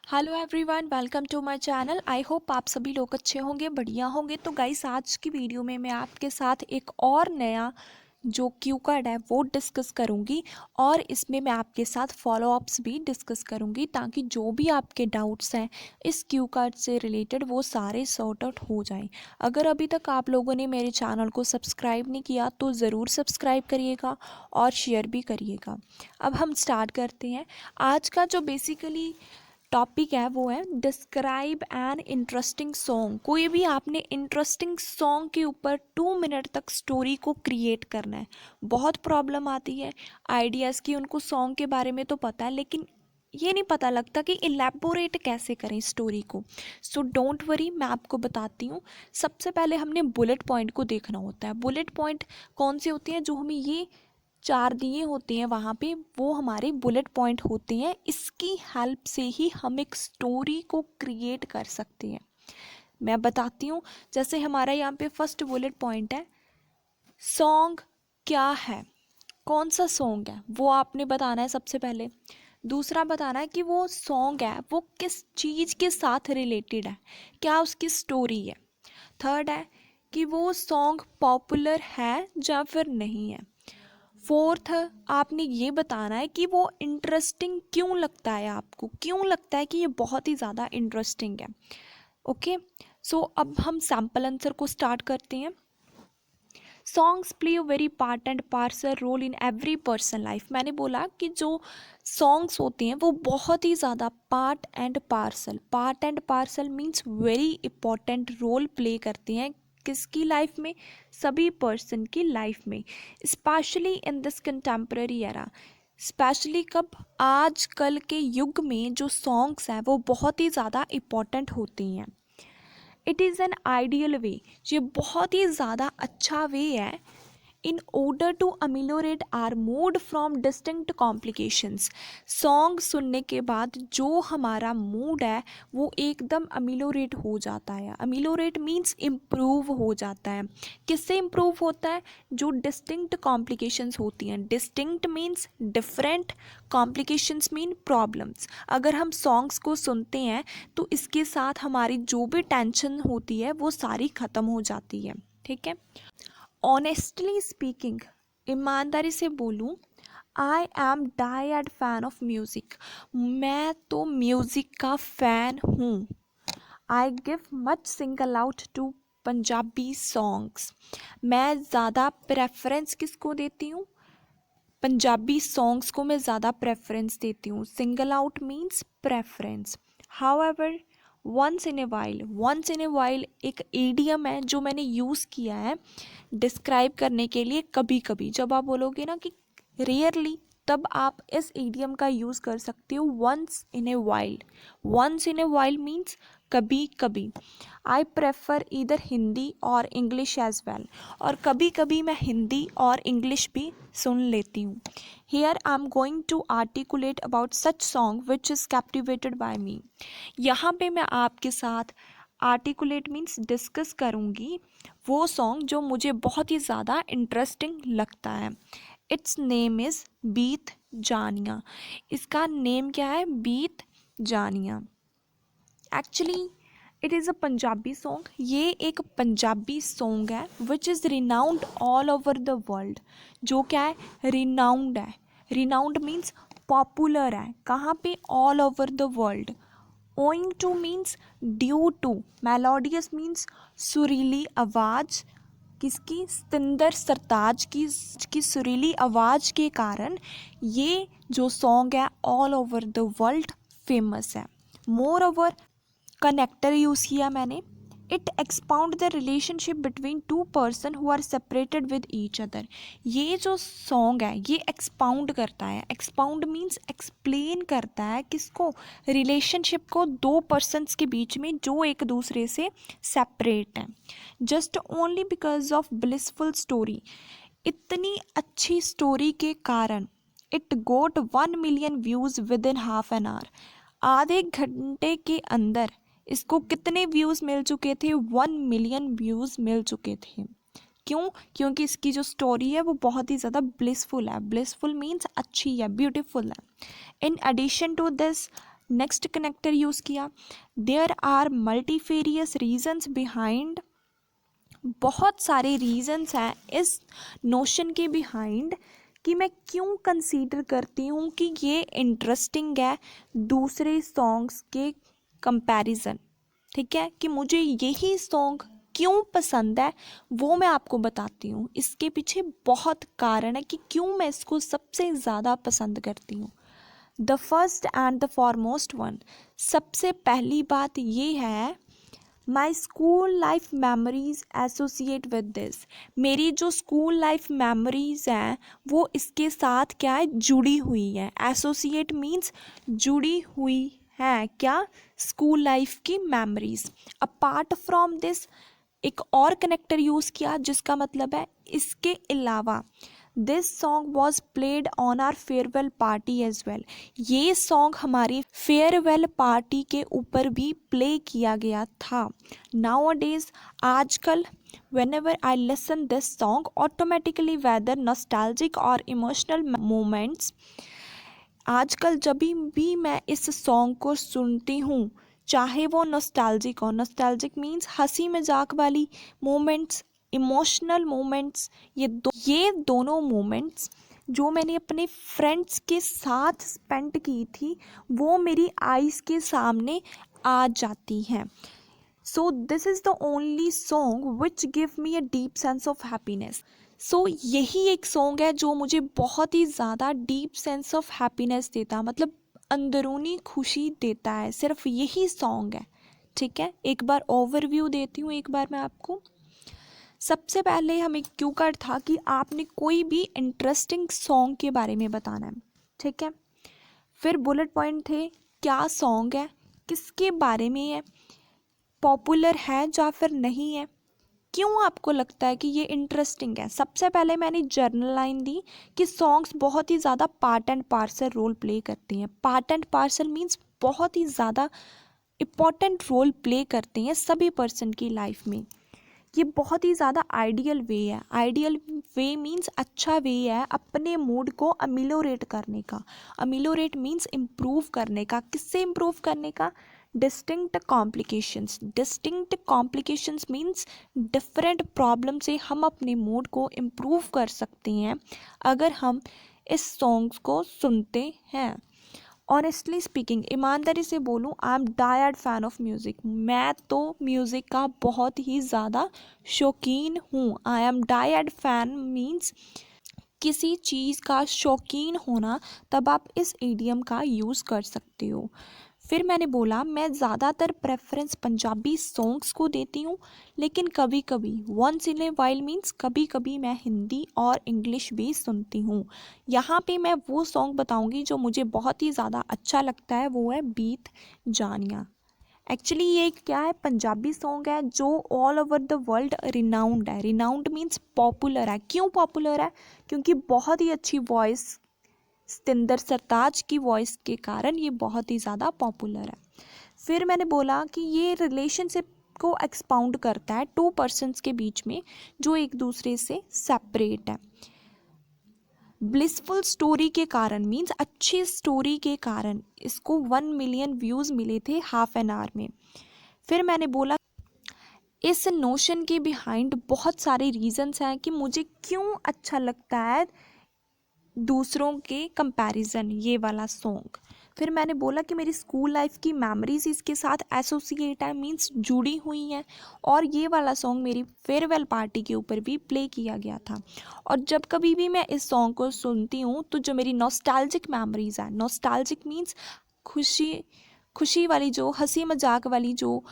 Hello everyone, welcome to my channel. I hope आप सभी लोग अच्छे होंगे, बढ़िया होंगे। तो गाइस, आज की वीडियो में मैं आपके साथ एक और नया जो क्यू कार्ड है वो डिस्कस करूंगी और इसमें मैं आपके साथ फॉलो अप्स भी डिस्कस करूंगी ताकि जो भी आपके डाउट्स हैं इस क्यू कार्ड से रिलेटेड वो सारे सॉर्ट आउट हो जाएं। अगर अभी तक आप लोगों ने मेरे चैनल को सब्सक्राइब नहीं किया तो ज़रूर सब्सक्राइब करिएगा और शेयर भी करिएगा। अब हम स्टार्ट करते हैं। आज का जो बेसिकली टॉपिक है वो है डिस्क्राइब एन इंटरेस्टिंग सॉन्ग। कोई भी आपने इंटरेस्टिंग सॉन्ग के ऊपर 2 मिनट तक स्टोरी को क्रिएट करना है। बहुत प्रॉब्लम आती है आइडियाज़ की, उनको सॉन्ग के बारे में तो पता है लेकिन ये नहीं पता लगता कि इलेबोरेट कैसे करें स्टोरी को। सो डोंट वरी, मैं आपको बताती हूँ। सबसे पहले हमने बुलेट पॉइंट को देखना होता है। बुलेट पॉइंट कौन से होते हैं? जो हमें ये चार दिए होते हैं वहाँ पे, वो हमारे बुलेट पॉइंट होते हैं। इसकी हेल्प से ही हम एक स्टोरी को क्रिएट कर सकते हैं। मैं बताती हूँ। जैसे हमारा यहाँ पे फर्स्ट बुलेट पॉइंट है, सॉन्ग क्या है, कौन सा सॉन्ग है वो आपने बताना है सबसे पहले। दूसरा बताना है कि वो सॉन्ग है वो किस चीज़ के साथ रिलेटेड है, क्या उसकी स्टोरी है। थर्ड है कि वो सॉन्ग पॉपुलर है या फिर नहीं है। फोर्थ, आपने ये बताना है कि वो इंटरेस्टिंग क्यों लगता है आपको, क्यों लगता है कि ये बहुत ही ज़्यादा इंटरेस्टिंग है। ओके, सो अब हम सैम्पल आंसर को स्टार्ट करते हैं। Songs play a very part and parcel role in every person life. मैंने बोला कि जो सॉन्ग्स होते हैं वो बहुत ही ज़्यादा part and parcel means very important role play करते हैं किसकी लाइफ में? सभी पर्सन की लाइफ में। Specially in this contemporary era, specially कब? आजकल के युग में जो सॉन्ग्स हैं वो बहुत ही ज़्यादा इम्पॉर्टेंट होती हैं। It is an ideal way, ये बहुत ही ज़्यादा अच्छा वे है in order to ameliorate our mood from distinct complications. Song सुनने के बाद जो हमारा मूड है वो एकदम अमिलोरेट हो जाता है। अमिलोरेट मीन्स इम्प्रूव हो जाता है। किससे इम्प्रूव होता है? जो डिस्टिंक्ट कॉम्प्लिकेशंस होती हैं। Distinct means different, complications mean problems. अगर हम सॉन्ग्स को सुनते हैं तो इसके साथ हमारी जो भी टेंशन होती है वो सारी ख़त्म हो जाती है। ठीक है। ऑनेस्टली स्पीकिंग, ईमानदारी से बोलूँ, I am died fan of music. मैं तो म्यूज़िक का फ़ैन हूँ। I give much single out to Punjabi songs. मैं ज़्यादा प्रेफरेंस किसको देती हूँ? पंजाबी सॉन्ग्स को मैं ज़्यादा प्रेफरेंस देती हूँ। Single out means preference. However once in a while एक एडियम है जो मैंने यूज़ किया है डिस्क्राइब करने के लिए। कभी कभी जब आप बोलोगे ना कि रेयरली, तब आप इस इडियम का यूज़ कर सकते हो। Once in a while means कभी कभी। आई प्रेफर इधर हिंदी और इंग्लिश एज वेल, और कभी कभी मैं हिंदी और इंग्लिश भी सुन लेती हूँ। Here I am going to articulate about such song which is captivated by me. यहाँ पे मैं आपके साथ आर्टिकुलेट मीन्स डिस्कस करूँगी वो सॉन्ग जो मुझे बहुत ही ज़्यादा इंटरेस्टिंग लगता है। इट्स नेम इज़ बीत जानिया। इसका नेम क्या है? बीत जानिया। Actually it is a Punjabi song. ये एक पंजाबी सॉन्ग है which is renowned all over the world. जो क्या है? रिनाउंड है। रिनाउंड मीन्स पॉपुलर है। कहाँ पे? All over the world. Owing to means due to. Melodious means सुरीली आवाज़। किसकी? सतिंदर सरताज की सुरीली आवाज़ के कारण ये जो सॉन्ग है all over the world famous है। मोर ओवर कनेक्टर यूज़ किया मैंने। It expound the relationship between two person who are separated with each other. ये जो सॉन्ग है ये एक्सपाउंड करता है। एक्सपाउंड मीन्स एक्सप्लेन करता है किसको? रिलेशनशिप को, दो पर्सन्स के बीच में जो एक दूसरे से सेपरेट हैं। Just only because of blissful story. इतनी अच्छी स्टोरी के कारण it got 1 million views within half an hour. आधे घंटे के अंदर इसको कितने व्यूज़ मिल चुके थे? 1 मिलियन व्यूज़ मिल चुके थे। क्यों? क्योंकि इसकी जो स्टोरी है वो बहुत ही ज़्यादा ब्लिसफुल है। ब्लिसफुल मीन्स अच्छी है, ब्यूटीफुल है। In addition to this next connector use किया, there are multifarious reasons behind, बहुत सारे रीजन्स हैं इस नोशन के बिहाइंड कि मैं क्यों कंसीडर करती हूँ कि ये इंटरेस्टिंग है दूसरे सॉन्ग्स के कंपैरिजन। ठीक है, कि मुझे यही सॉन्ग क्यों पसंद है वो मैं आपको बताती हूँ। इसके पीछे बहुत कारण है कि क्यों मैं इसको सबसे ज़्यादा पसंद करती हूँ। The first and the foremost one, सबसे पहली बात ये है, my school life memories associate with this. मेरी जो स्कूल लाइफ मेमोरीज हैं वो इसके साथ क्या है, जुड़ी हुई है। एसोसिएट मीन्स जुड़ी हुई है क्या, स्कूल लाइफ की मेमोरीज। अपार्ट फ्रॉम दिस एक और कनेक्टर यूज़ किया जिसका मतलब है इसके अलावा, this song was played on our farewell party as well. ये सॉन्ग हमारी फेयरवेल पार्टी के ऊपर भी प्ले किया गया था। नाउ डेज, आजकल whenever I listen this song automatically whether nostalgic or emotional moments, आजकल जब भी मैं इस सॉन्ग को सुनती हूँ चाहे वो नॉस्टैल्जिक हो, नॉस्टैल्जिक मीन्स हंसी मजाक वाली मोमेंट्स, इमोशनल मोमेंट्स, ये दोनों मोमेंट्स जो मैंने अपने फ्रेंड्स के साथ स्पेंड की थी वो मेरी आईज़ के सामने आ जाती हैं। So this is the only song which give me a deep sense of happiness. So यही एक सॉन्ग है जो मुझे बहुत ही ज़्यादा डीप सेंस ऑफ हैप्पीनेस देता, मतलब अंदरूनी खुशी देता है, सिर्फ यही सॉन्ग है। ठीक है, एक बार ओवरव्यू देती हूँ एक बार मैं आपको। सबसे पहले हमें क्यू कार्ड था कि आपने कोई भी इंटरेस्टिंग सॉन्ग के बारे में बताना है। ठीक है, फिर बुलेट पॉइंट थे, क्या सॉन्ग है, किसके बारे में है, पॉपुलर है या फिर नहीं है, क्यों आपको लगता है कि ये इंटरेस्टिंग है। सबसे पहले मैंने जर्नल लाइन दी कि सॉन्ग्स बहुत ही ज़्यादा part and parcel role play करते हैं। पार्ट एंड पार्सल मीन्स बहुत ही ज़्यादा इम्पॉर्टेंट रोल प्ले करते हैं सभी पर्सन की लाइफ में। ये बहुत ही ज़्यादा आइडियल वे है। आइडियल वे मीन्स अच्छा वे है अपने मूड को अमिलोरेट करने का। अमिलोरेट मीन्स इम्प्रूव करने का। किससे इम्प्रूव करने का, distinct complications. Distinct complications means different problem से हम अपने मूड को इम्प्रूव कर सकते हैं अगर हम इस सॉन्ग्स को सुनते हैं। ऑनेस्टली स्पीकिंग, ईमानदारी से बोलूँ, I am diehard fan of music. मैं तो म्यूज़िक का बहुत ही ज़्यादा शौकीन हूँ। I am diehard fan means किसी चीज़ का शौकीन होना, तब आप इस इडियम का यूज़ कर सकते हो। फिर मैंने बोला मैं ज़्यादातर प्रेफरेंस पंजाबी सॉन्ग्स को देती हूँ, लेकिन कभी कभी once in a while means कभी कभी मैं हिंदी और इंग्लिश भी सुनती हूँ। यहाँ पे मैं वो सॉन्ग बताऊँगी जो मुझे बहुत ही ज़्यादा अच्छा लगता है, वो है बीत जानिया। एक्चुअली ये क्या है, पंजाबी सॉन्ग है जो all over the world renowned है। रिनाउंड मीन्स पॉपुलर है। क्यों पॉपुलर है, क्योंकि बहुत ही अच्छी वॉइस, सतिंदर सरताज की वॉइस के कारण ये बहुत ही ज़्यादा पॉपुलर है। फिर मैंने बोला कि ये रिलेशनशिप को एक्सपाउंड करता है टू पर्सन्स के बीच में जो एक दूसरे से सेपरेट है। ब्लिसफुल स्टोरी के कारण मीन्स अच्छी स्टोरी के कारण इसको 1 मिलियन व्यूज़ मिले थे हाफ एन आवर में। फिर मैंने बोला इस नोशन के बिहाइंड बहुत सारे रीजंस हैं कि मुझे क्यों अच्छा लगता है दूसरों के कंपैरिजन ये वाला सॉन्ग। फिर मैंने बोला कि मेरी स्कूल लाइफ की मेमोरीज इसके साथ एसोसिएट है, मीन्स जुड़ी हुई हैं, और ये वाला सॉन्ग मेरी फेयरवेल पार्टी के ऊपर भी प्ले किया गया था। और जब कभी भी मैं इस सॉन्ग को सुनती हूँ तो जो मेरी नॉस्टैल्जिक मेमोरीज है, नॉस्टैल्जिक मीन्स खुशी वाली, जो हंसी मजाक वाली जो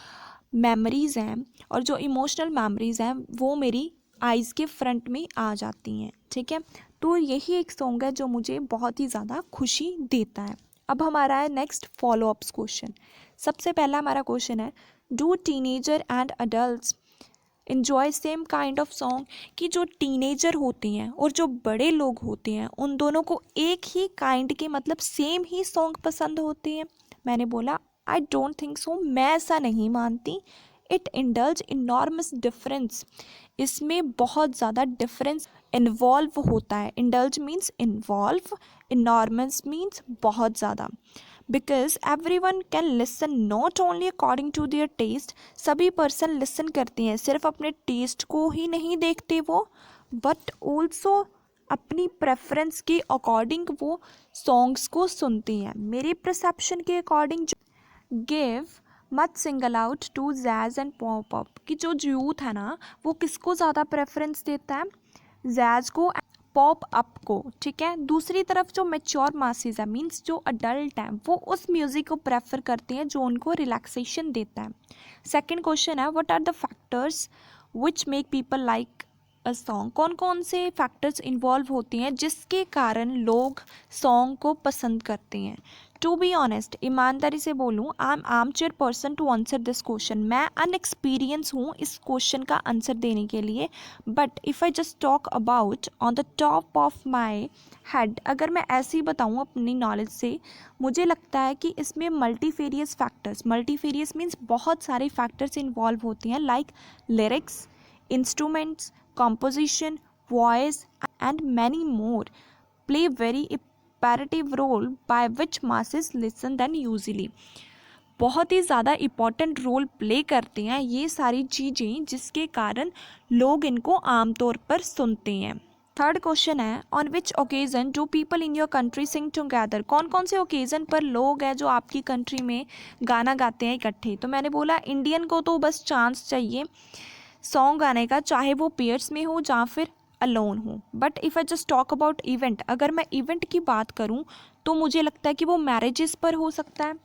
मेमोरीज़ हैं और जो इमोशनल मेमोरीज़ हैं वो मेरी आइज़ के फ्रंट में आ जाती हैं। ठीक है, तो यही एक सॉन्ग है जो मुझे बहुत ही ज़्यादा खुशी देता है। अब हमारा है नेक्स्ट फॉलो अप्स क्वेश्चन। सबसे पहला हमारा क्वेश्चन है, do teenager and adults enjoy same kind of song. कि जो टीनेजर होते हैं और जो बड़े लोग होते हैं उन दोनों को एक ही काइंड के, मतलब सेम ही सॉन्ग पसंद होते हैं। मैंने बोला आई डोंट थिंक सो, मैं ऐसा नहीं मानती। इट इंडल्ज इनॉर्मस डिफरेंस, इसमें बहुत ज़्यादा डिफरेंस इन्वॉल्व होता है। Indulge means involve, enormous means बहुत ज़्यादा। Because every one can listen not only according to their taste, सभी पर्सन लिसन करते हैं, सिर्फ अपने टेस्ट को ही नहीं देखते वो, बट ऑल्सो अपनी प्रेफरेंस के अकॉर्डिंग वो सॉन्ग्स को सुनते हैं। मेरे परसेप्शन के according give much single out to jazz and pop up, कि जो यूथ है ना वो किसको ज़्यादा प्रेफरेंस देता है, जैज़ को, पॉप अप को, ठीक है। दूसरी तरफ जो मेच्योर मासेस है, मींस जो अडल्ट हैं, वो उस म्यूज़िक को प्रेफर करते हैं जो उनको रिलैक्सेशन देता है। सेकंड क्वेश्चन है what are the factors which make people like a song, कौन कौन से फैक्टर्स इन्वॉल्व होते हैं जिसके कारण लोग सॉन्ग को पसंद करते हैं। टू बी ऑनेस्ट, ईमानदारी से बोलूँ, I am armchair person to answer this question, मैं अनएक्सपीरियंस हूँ इस क्वेश्चन का आंसर देने के लिए, but if I just talk about on the top of my head, अगर मैं ऐसे ही बताऊँ अपनी नॉलेज से, मुझे लगता है कि इसमें मल्टीफेरियस फैक्टर्स, मल्टीफेरियस मीन्स बहुत सारे फैक्टर्स इन्वॉल्व होते हैं, like lyrics, instruments, composition, voice and many more play very imperative role by which masses listen than usually, बहुत ही ज़्यादा इम्पॉर्टेंट रोल प्ले करते हैं ये सारी चीज़ें जिसके कारण लोग इनको आमतौर पर सुनते हैं। थर्ड क्वेश्चन है on which occasion do people in your country Singh together, कौन कौन से ओकेज़न पर लोग हैं जो आपकी कंट्री में गाना गाते हैं इकट्ठे। तो मैंने बोला इंडियन को तो बस चांस चाहिए सॉन्ग गाने का, चाहे वो पेयर्स में हो या फिर अलोन हो। But if I just talk about event, अगर मैं इवेंट की बात करूं तो मुझे लगता है कि वो मैरिजेस पर हो सकता है,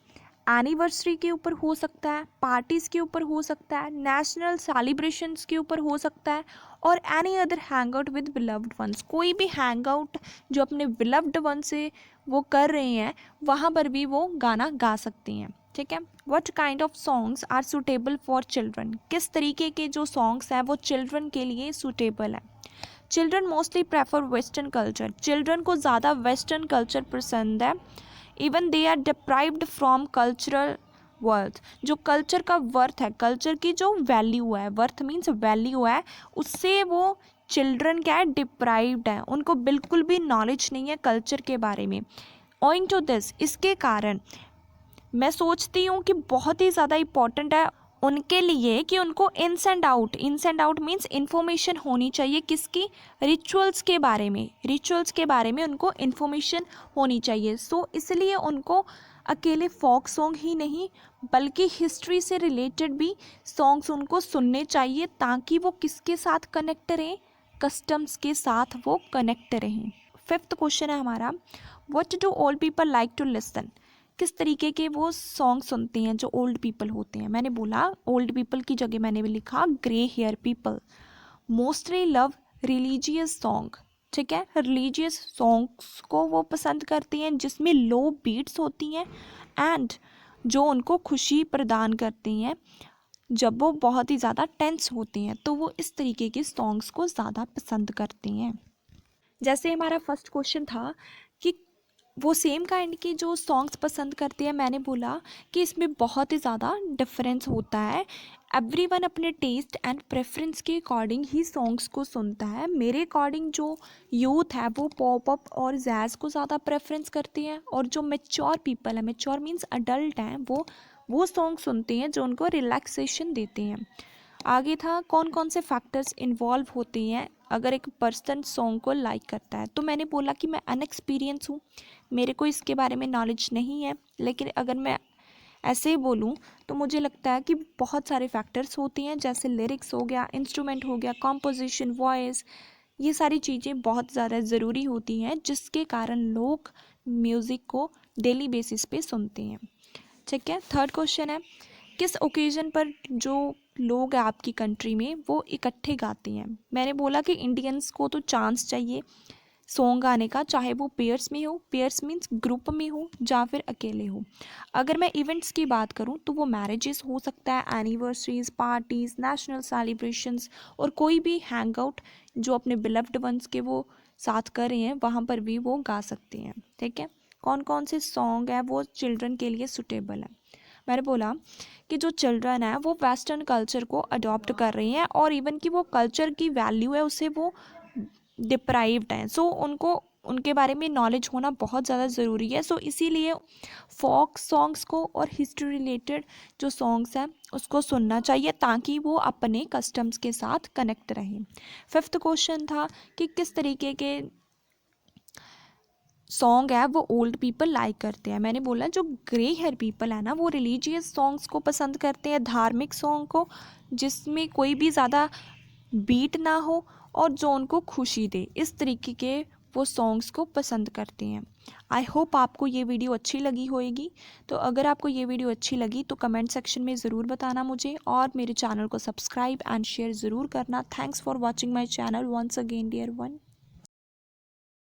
एनिवर्सरी के ऊपर हो सकता है, पार्टीज़ के ऊपर हो सकता है, नेशनल सेलिब्रेशंस के ऊपर हो सकता है, और any other hang out with beloved ones, कोई भी हैंग आउट जो अपने बिलव्ड वन से वो कर रहे हैं वहाँ पर भी वो गाना गा सकते हैं, ठीक है। What kind of songs are suitable for children, किस तरीके के जो सॉन्ग्स हैं वो चिल्ड्रन के लिए सूटेबल है। Children mostly prefer western culture, children को ज़्यादा वेस्टर्न कल्चर पसंद है। Even they are deprived from cultural worth, जो कल्चर का वर्थ है, कल्चर की जो वैल्यू है, वर्थ मीन्स वैल्यू है, उससे वो चिल्ड्रन क्या है, डिप्राइव्ड है, उनको बिल्कुल भी नॉलेज नहीं है कल्चर के बारे में। ओइंग टू दिस, इसके कारण मैं सोचती हूँ कि बहुत ही ज़्यादा इम्पॉर्टेंट है उनके लिए कि उनको इन्स एंड आउट मीन्स इन्फॉर्मेशन होनी चाहिए, किसकी, रिचुअल्स के बारे में, रिचुअल्स के बारे में उनको इन्फॉर्मेशन होनी चाहिए। सो इसलिए उनको अकेले फोक सॉन्ग ही नहीं बल्कि हिस्ट्री से रिलेटेड भी सॉन्ग्स उनको सुनने चाहिए, ताकि वो किसके साथ कनेक्ट रहें, कस्टम्स के साथ वो कनेक्ट रहें। फिफ्थ क्वेश्चन है हमारा what do old people like to listen, किस तरीके के वो सॉन्ग सुनते हैं जो ओल्ड पीपल होते हैं। मैंने बोला ओल्ड पीपल की जगह मैंने भी लिखा grey hair people mostly love religious song, ठीक है। रिलीजियस सॉन्ग्स को वो पसंद करते हैं जिसमें लो बीट्स होती हैं एंड जो उनको खुशी प्रदान करती हैं जब वो बहुत ही ज़्यादा टेंस होते हैं, तो वो इस तरीके के सॉन्ग्स को ज़्यादा पसंद करते हैं। जैसे हमारा फर्स्ट क्वेश्चन था कि वो सेम काइंड के जो सॉन्ग्स पसंद करते हैं, मैंने बोला कि इसमें बहुत ही ज़्यादा डिफरेंस होता है। एवरीवन अपने टेस्ट एंड प्रेफरेंस के अकॉर्डिंग ही सॉन्ग्स को सुनता है। मेरे अकॉर्डिंग जो यूथ है वो पॉप अप और जैज़ को ज़्यादा प्रेफरेंस करते हैं, और जो मेच्योर पीपल है, मेच्योर मीन्स अडल्ट हैं, वो सॉन्ग सुनते हैं जो उनको रिलैक्सेशन देते हैं। आगे था कौन कौन से फैक्टर्स इन्वॉल्व होते हैं अगर एक पर्सन सॉन्ग को लाइक करता है। तो मैंने बोला कि मैं अनएक्सपीरियंस हूँ, मेरे को इसके बारे में नॉलेज नहीं है, लेकिन अगर मैं ऐसे ही बोलूँ तो मुझे लगता है कि बहुत सारे फैक्टर्स होते हैं, जैसे लिरिक्स हो गया, इंस्ट्रूमेंट हो गया, कॉम्पोजिशन, वॉइस, ये सारी चीज़ें बहुत ज़्यादा ज़रूरी होती हैं जिसके कारण लोग म्यूज़िक को डेली बेसिस पे सुनते हैं, ठीक है। थर्ड क्वेश्चन है किस ओकेज़न पर जो लोग हैं आपकी कंट्री में वो इकट्ठे गाते हैं। मैंने बोला कि इंडियंस को तो चांस चाहिए सॉन्ग गाने का, चाहे वो पेयर्स में हो, पेयर्स मीन्स ग्रुप में हो या फिर अकेले हो। अगर मैं इवेंट्स की बात करूं तो वो मैरिजेस हो सकता है, एनिवर्सरीज, पार्टीज़, नेशनल सेलिब्रेशंस, और कोई भी हैंग आउट जो अपने बिलव्ड वंस के वो साथ कर रहे हैं वहाँ पर भी वो गा सकते हैं, ठीक है। कौन कौन से सॉन्ग हैं वो चिल्ड्रन के लिए सुटेबल है। मैंने बोला कि जो चिल्ड्रन है वो वेस्टर्न कल्चर को अडॉप्ट कर रही हैं और इवन कि वो कल्चर की वैल्यू है उससे वो डिप्राइव्ड हैं, सो उनको उनके बारे में नॉलेज होना बहुत ज़्यादा ज़रूरी है। सो इसीलिए फोक सॉन्ग्स को और हिस्ट्री रिलेटेड जो सॉन्ग्स हैं उसको सुनना चाहिए ताकि वो अपने कस्टम्स के साथ कनेक्ट रहें। फिफ्थ क्वेश्चन था कि किस तरीके के सॉन्ग है वो ओल्ड पीपल लाइक करते हैं। मैंने बोला जो ग्रे हेयर पीपल है ना वो रिलीजियस सॉन्ग्स को पसंद करते हैं, धार्मिक सॉन्ग को जिसमें कोई भी ज़्यादा बीट ना हो और जो उनको खुशी दे, इस तरीके के वो सॉन्ग्स को पसंद करते हैं। आई होप आपको ये वीडियो अच्छी लगी होगी। तो अगर आपको ये वीडियो अच्छी लगी तो कमेंट सेक्शन में ज़रूर बताना मुझे, और मेरे चैनल को सब्सक्राइब एंड शेयर ज़रूर करना। Thanks for watching my channel once again dear one.